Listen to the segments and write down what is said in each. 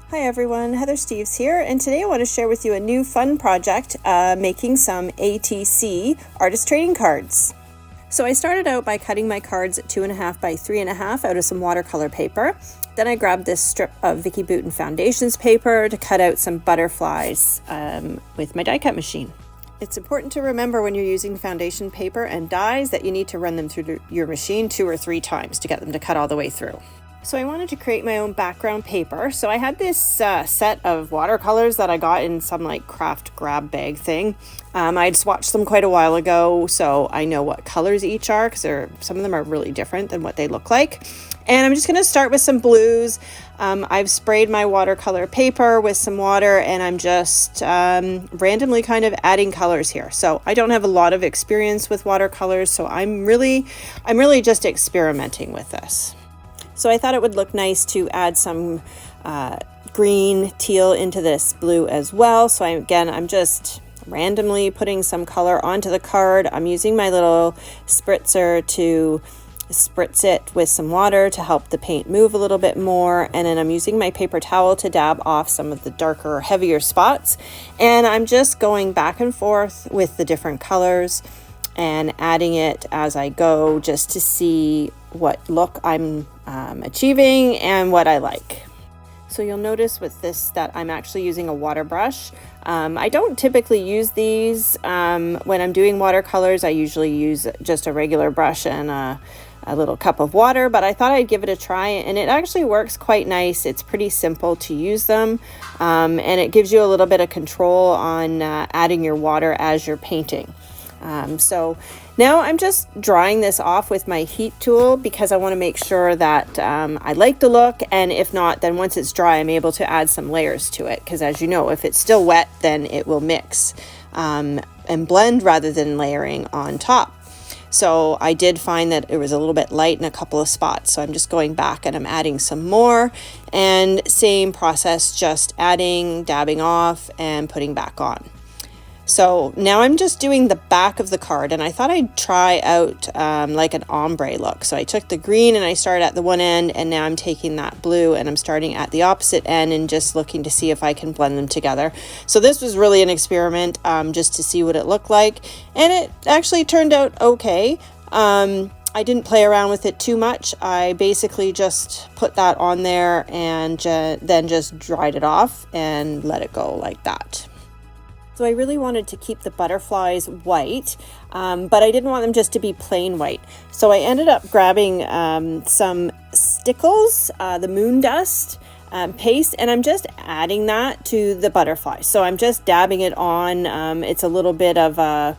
Hi everyone, Heather Steves here, and today I want to share with you a new fun project, making some ATC artist trading cards. So I started out by cutting my cards at 2.5 by 3.5 out of some watercolor paper. Then I grabbed this strip of Vicki Boutin Foundations paper to cut out some butterflies with my die cut machine. It's important to remember when you're using foundation paper and dies that you need to run them through your machine 2 or 3 times to get them to cut all the way through. So I wanted to create my own background paper. So I had this set of watercolors that I got in some like craft grab bag thing. I'd swatched them quite a while ago, so I know what colors each are because some of them are really different than what they look like. And I'm just going to start with some blues. I've sprayed my watercolor paper with some water, and I'm just randomly kind of adding colors here. So I don't have a lot of experience with watercolors, so I'm really just experimenting with this. So I thought it would look nice to add some green teal into this blue as well. So I'm just randomly putting some color onto the card. I'm using my little spritzer to spritz it with some water to help the paint move a little bit more. And then I'm using my paper towel to dab off some of the darker, heavier spots. And I'm just going back and forth with the different colors and adding it as I go just to see what look I'm achieving and what I like. So you'll notice with this that I'm actually using a water brush. I don't typically use these when I'm doing watercolors. I usually use just a regular brush and a little cup of water, but I thought I'd give it a try, and it actually works quite nice. It's pretty simple to use them, and it gives you a little bit of control on adding your water as you're painting. So now I'm just drying this off with my heat tool because I want to make sure that I like the look, and if not, then once it's dry I'm able to add some layers to it, because as you know, if it's still wet then it will mix and blend rather than layering on top. So I did find that it was a little bit light in a couple of spots, so I'm just going back and I'm adding some more, and same process, just adding, dabbing off and putting back on. So now I'm just doing the back of the card, and I thought I'd try out like an ombre look. So I took the green and I started at the one end, and now I'm taking that blue and I'm starting at the opposite end and just looking to see if I can blend them together. So this was really an experiment just to see what it looked like, and it actually turned out okay. I didn't play around with it too much. I basically just put that on there and then just dried it off and let it go like that. So I really wanted to keep the butterflies white, but I didn't want them just to be plain white. So I ended up grabbing some Stickles, the moon dust paste, and I'm just adding that to the butterfly. So I'm just dabbing it on. It's a little bit of a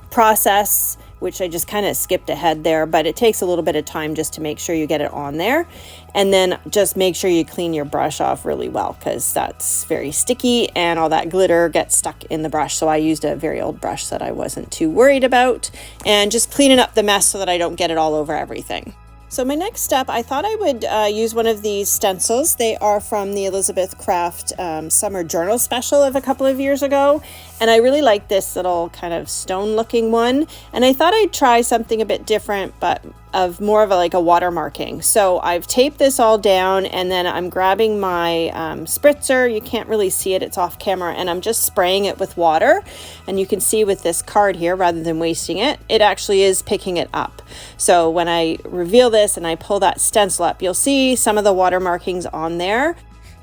process, which I just kind of skipped ahead there, but it takes a little bit of time just to make sure you get it on there. And then just make sure you clean your brush off really well, because that's very sticky and all that glitter gets stuck in the brush. So I used a very old brush that I wasn't too worried about, and just cleaning up the mess so that I don't get it all over everything. So my next step, I thought I would use one of these stencils. They are from the Elizabeth Craft Summer Journal Special of a couple of years ago. And I really like this little kind of stone looking one. And I thought I'd try something a bit different, but of more of like a watermarking. So I've taped this all down, and then I'm grabbing my spritzer. You can't really see it, it's off camera, and I'm just spraying it with water. And you can see with this card here, rather than wasting it, it actually is picking it up. So when I reveal this and I pull that stencil up, you'll see some of the water markings on there.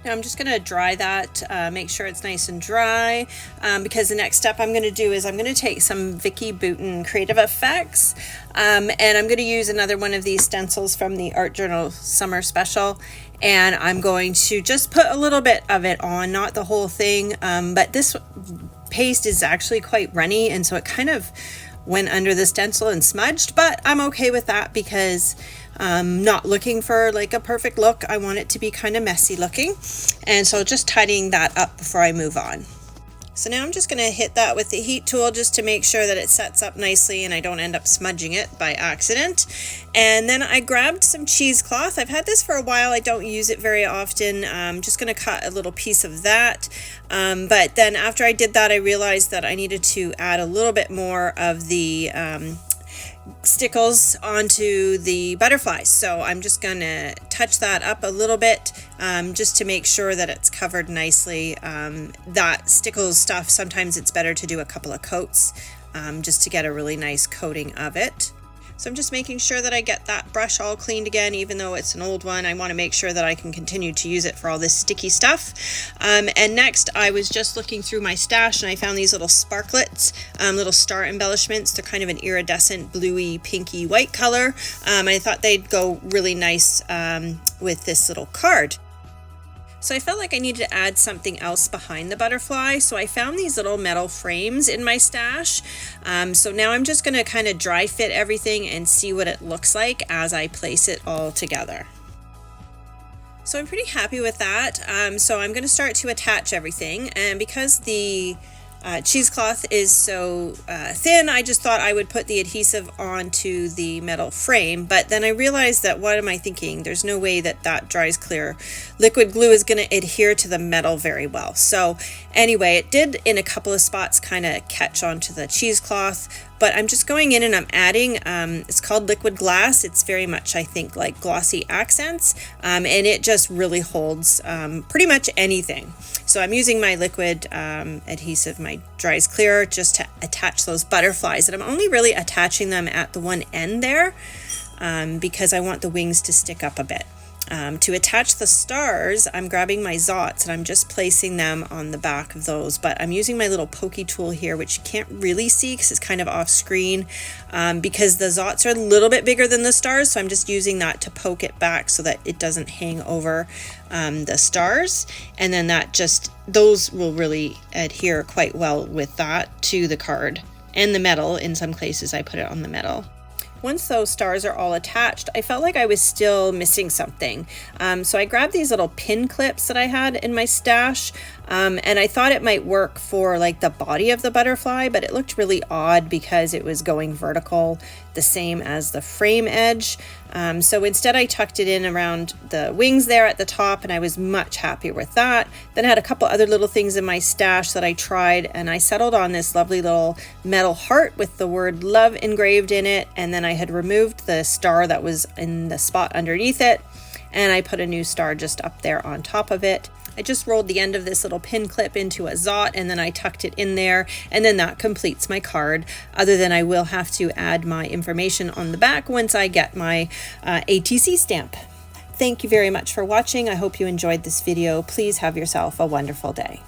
Now I'm just going to dry that, make sure it's nice and dry, because the next step I'm going to do is I'm going to take some Vicki Boutin Creative Effects, and I'm going to use another one of these stencils from the Art Journal Summer Special, and I'm going to just put a little bit of it on, not the whole thing, but this paste is actually quite runny, and so it kind of went under the stencil and smudged, but I'm okay with that because I'm not looking for like a perfect look. I want it to be kind of messy looking, and so just tidying that up before I move on. So now I'm just going to hit that with the heat tool just to make sure that it sets up nicely and I don't end up smudging it by accident. And then I grabbed some cheesecloth. I've had this for a while. I don't use it very often. I'm just going to cut a little piece of that. But then after I did that, I realized that I needed to add a little bit more of the stickles onto the butterflies. So I'm just gonna touch that up a little bit just to make sure that it's covered nicely. That stickles stuff, sometimes it's better to do a couple of coats just to get a really nice coating of it. So I'm just making sure that I get that brush all cleaned again, even though it's an old one. I want to make sure that I can continue to use it for all this sticky stuff. And next, I was just looking through my stash and I found these little sparklets, little star embellishments. They're kind of an iridescent bluey, pinky, white color. I thought they'd go really nice with this little card. So I felt like I needed to add something else behind the butterfly. So I found these little metal frames in my stash. So now I'm just going to kind of dry fit everything and see what it looks like as I place it all together. So I'm pretty happy with that. So I'm going to start to attach everything. And because the cheesecloth is so thin, I just thought I would put the adhesive onto the metal frame, but then I realized that, what am I thinking? There's no way that that dries clear. Liquid glue is going to adhere to the metal very well. So anyway, it did in a couple of spots kind of catch onto the cheesecloth, but I'm just going in and I'm adding, it's called liquid glass. It's very much, I think, like glossy accents, and it just really holds pretty much anything. So I'm using my liquid adhesive, my dries clear, just to attach those butterflies. And I'm only really attaching them at the one end there because I want the wings to stick up a bit. To attach the stars, I'm grabbing my Zots and I'm just placing them on the back of those, but I'm using my little pokey tool here, which you can't really see because it's kind of off screen, because the Zots are a little bit bigger than the stars, so I'm just using that to poke it back so that it doesn't hang over the stars, and then those will really adhere quite well with that to the card and the metal. In some places I put it on the metal. Once those stars are all attached, I felt like I was still missing something. So I grabbed these little pin clips that I had in my stash, and I thought it might work for like the body of the butterfly, but it looked really odd because it was going vertical, the same as the frame edge. So instead I tucked it in around the wings there at the top, and I was much happier with that. Then I had a couple other little things in my stash that I tried, and I settled on this lovely little metal heart with the word love engraved in it, and then I had removed the star that was in the spot underneath it, and I put a new star just up there on top of it. I just rolled the end of this little pin clip into a Zot, and then I tucked it in there, and then that completes my card, other than I will have to add my information on the back once I get my ATC stamp. Thank you very much for watching. I hope you enjoyed this video. Please have yourself a wonderful day.